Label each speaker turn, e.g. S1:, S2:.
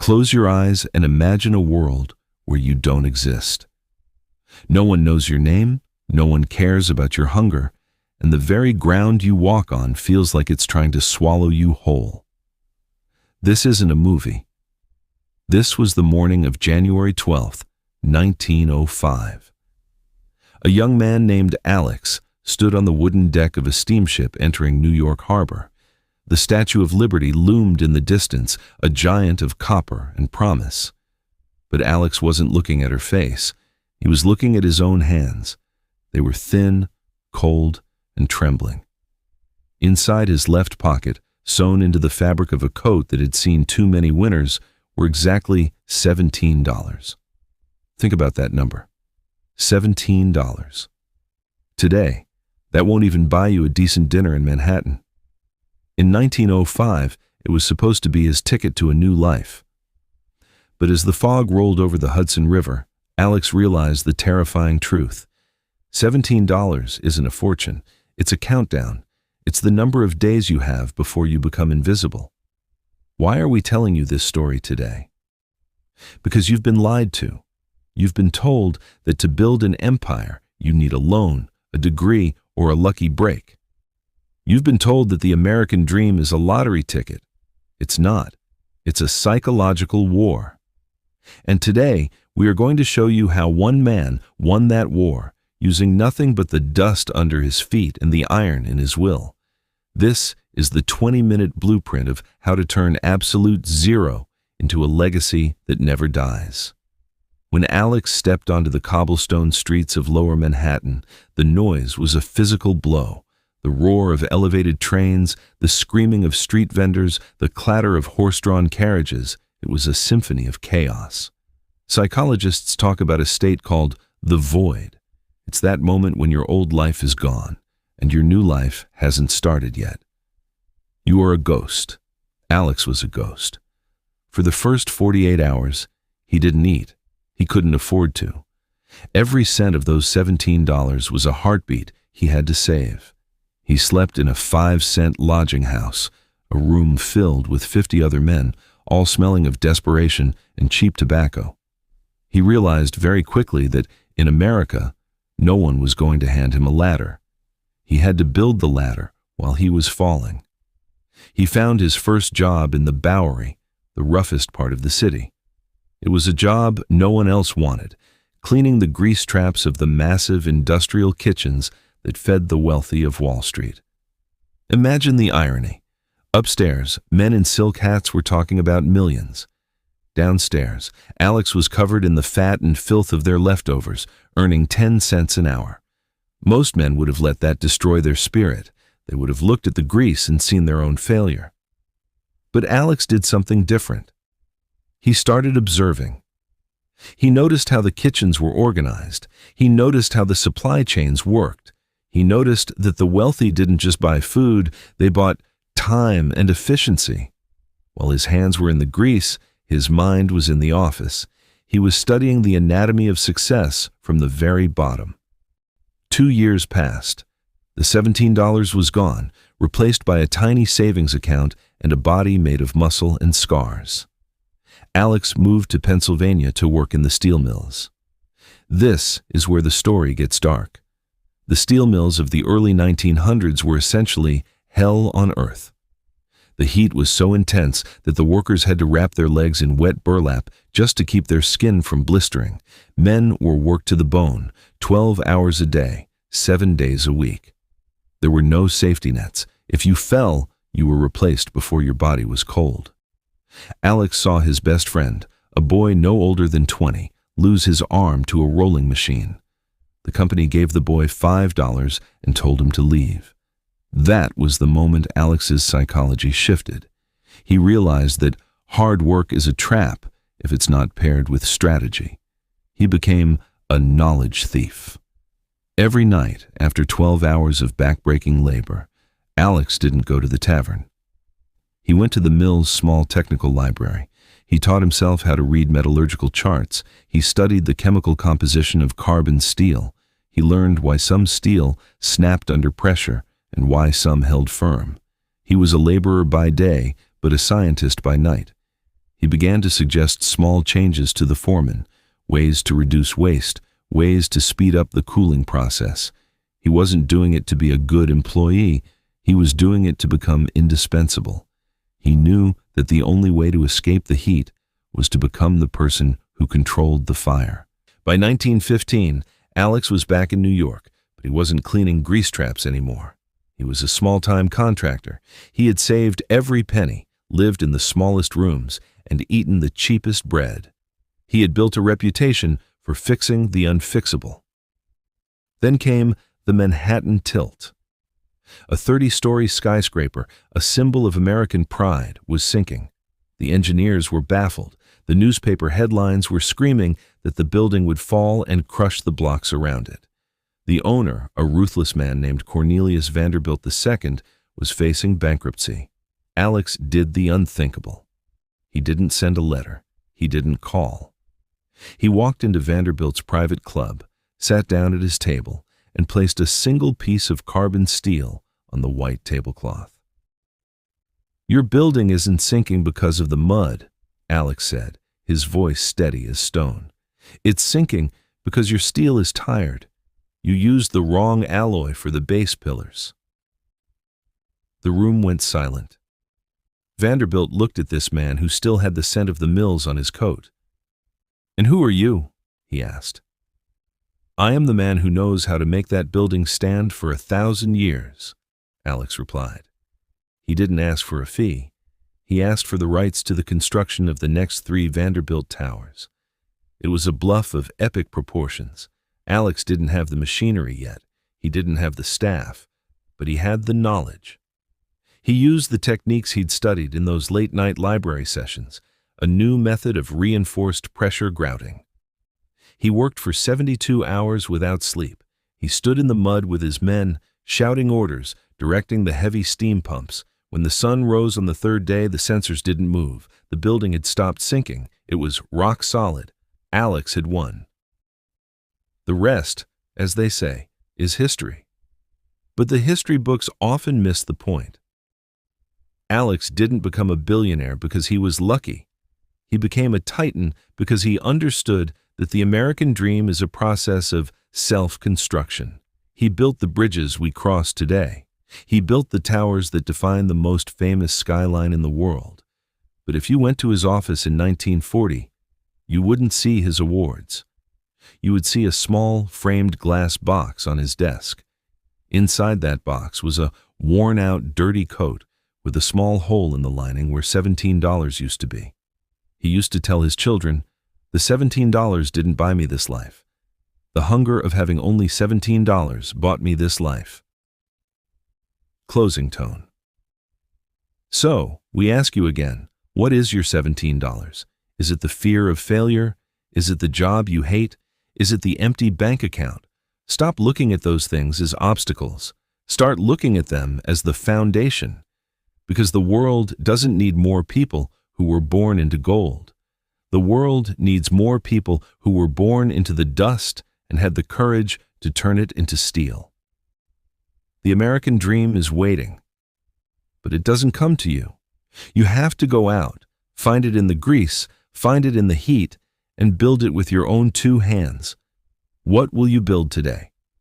S1: Close your eyes and imagine a world where you don't exist. No one knows your name, no one cares about your hunger, and the very ground you walk on feels like it's trying to swallow you whole. This isn't a movie. This was the morning of January 12th, 1905. A young man named Alex stood on the wooden deck of a steamship entering New York Harbor. The Statue of Liberty loomed in the distance, a giant of copper and promise. But Alex wasn't looking at her face. He was looking at his own hands. They were thin, cold, and trembling. Inside his left pocket, sewn into the fabric of a coat that had seen too many winters, were exactly $17. Think about that number. $17. Today, that won't even buy you a decent dinner in Manhattan. In 1905, it was supposed to be his ticket to a new life. But as the fog rolled over the Hudson River, Alex realized the terrifying truth. $17 isn't a fortune. It's a countdown. It's the number of days you have before you become invisible. Why are we telling you this story today? Because you've been lied to. You've been told that to build an empire, you need a loan, a degree, or a lucky break. You've been told that the American dream is a lottery ticket. It's not. It's a psychological war. And today, we are going to show you how one man won that war, using nothing but the dust under his feet and the iron in his will. This is the 20-minute blueprint of how to turn absolute zero into a legacy that never dies. When Alex stepped onto the cobblestone streets of Lower Manhattan, the noise was a physical blow. The roar of elevated trains, the screaming of street vendors, the clatter of horse-drawn carriages, it was a symphony of chaos. Psychologists talk about a state called the void. It's that moment when your old life is gone, and your new life hasn't started yet. You are a ghost. Alex was a ghost. For the first 48 hours, he didn't eat. He couldn't afford to. Every cent of those $17 was a heartbeat he had to save. He slept in a 5-cent lodging house, a room filled with 50 other men, all smelling of desperation and cheap tobacco. He realized very quickly that in America, no one was going to hand him a ladder. He had to build the ladder while he was falling. He found his first job in the Bowery, the roughest part of the city. It was a job no one else wanted, cleaning the grease traps of the massive industrial kitchens that fed the wealthy of Wall Street. Imagine the irony. Upstairs, men in silk hats were talking about millions. Downstairs, Alex was covered in the fat and filth of their leftovers, earning 10 cents an hour. Most men would have let that destroy their spirit. They would have looked at the grease and seen their own failure. But Alex did something different. He started observing. He noticed how the kitchens were organized. He noticed how the supply chains worked. He noticed that the wealthy didn't just buy food, they bought time and efficiency. While his hands were in the grease, his mind was in the office. He was studying the anatomy of success from the very bottom. 2 years passed. The $17 was gone, replaced by a tiny savings account and a body made of muscle and scars. Alex moved to Pennsylvania to work in the steel mills. This is where the story gets dark. The steel mills of the early 1900s were essentially hell on earth. The heat was so intense that the workers had to wrap their legs in wet burlap just to keep their skin from blistering. Men were worked to the bone, 12 hours a day, 7 days a week. There were no safety nets. If you fell, you were replaced before your body was cold. Alex saw his best friend, a boy no older than 20, lose his arm to a rolling machine. The company gave the boy $5 and told him to leave. That was the moment Alex's psychology shifted. He realized that hard work is a trap if it's not paired with strategy. He became a knowledge thief. Every night, after 12 hours of backbreaking labor, Alex didn't go to the tavern. He went to the mill's small technical library. He taught himself how to read metallurgical charts. He studied the chemical composition of carbon steel. He learned why some steel snapped under pressure and why some held firm. He was a laborer by day, but a scientist by night. He began to suggest small changes to the foreman, ways to reduce waste, ways to speed up the cooling process. He wasn't doing it to be a good employee. He was doing it to become indispensable. He knew that the only way to escape the heat was to become the person who controlled the fire. By 1915, Alex was back in New York, but he wasn't cleaning grease traps anymore. He was a small-time contractor. He had saved every penny, lived in the smallest rooms, and eaten the cheapest bread. He had built a reputation for fixing the unfixable. Then came the Manhattan Tilt. A 30-story skyscraper, a symbol of American pride, was sinking. The engineers were baffled. The newspaper headlines were screaming that the building would fall and crush the blocks around it. The owner, a ruthless man named Cornelius Vanderbilt II, was facing bankruptcy. Alex did the unthinkable. He didn't send a letter. He didn't call. He walked into Vanderbilt's private club, sat down at his table, and placed a single piece of carbon steel on the white tablecloth. "Your building isn't sinking because of the mud," Alex said, his voice steady as stone. "It's sinking because your steel is tired. You used the wrong alloy for the base pillars." The room went silent. Vanderbilt looked at this man who still had the scent of the mills on his coat. "And who are you?" he asked. "I am the man who knows how to make that building stand for 1,000 years, Alex replied. He didn't ask for a fee. He asked for the rights to the construction of the next 3 Vanderbilt towers. It was a bluff of epic proportions. Alex didn't have the machinery yet. He didn't have the staff, but he had the knowledge. He used the techniques he'd studied in those late-night library sessions, a new method of reinforced pressure grouting. He worked for 72 hours without sleep. He stood in the mud with his men, shouting orders, directing the heavy steam pumps. When the sun rose on the 3rd day, the sensors didn't move. The building had stopped sinking. It was rock solid. Alex had won. The rest, as they say, is history. But the history books often miss the point. Alex didn't become a billionaire because he was lucky. He became a titan because he understood that the American dream is a process of self-construction. He built the bridges we cross today. He built the towers that define the most famous skyline in the world. But if you went to his office in 1940, you wouldn't see his awards. You would see a small, framed glass box on his desk. Inside that box was a worn-out, dirty coat with a small hole in the lining where $17 used to be. He used to tell his children, "The $17 didn't buy me this life. The hunger of having only $17 bought me this life." Closing tone. So, we ask you again, what is your $17? Is it the fear of failure? Is it the job you hate? Is it the empty bank account? Stop looking at those things as obstacles. Start looking at them as the foundation. Because the world doesn't need more people who were born into gold. The world needs more people who were born into the dust and had the courage to turn it into steel. The American dream is waiting, but it doesn't come to you. You have to go out, find it in the grease, find it in the heat, and build it with your own 2 hands. What will you build today?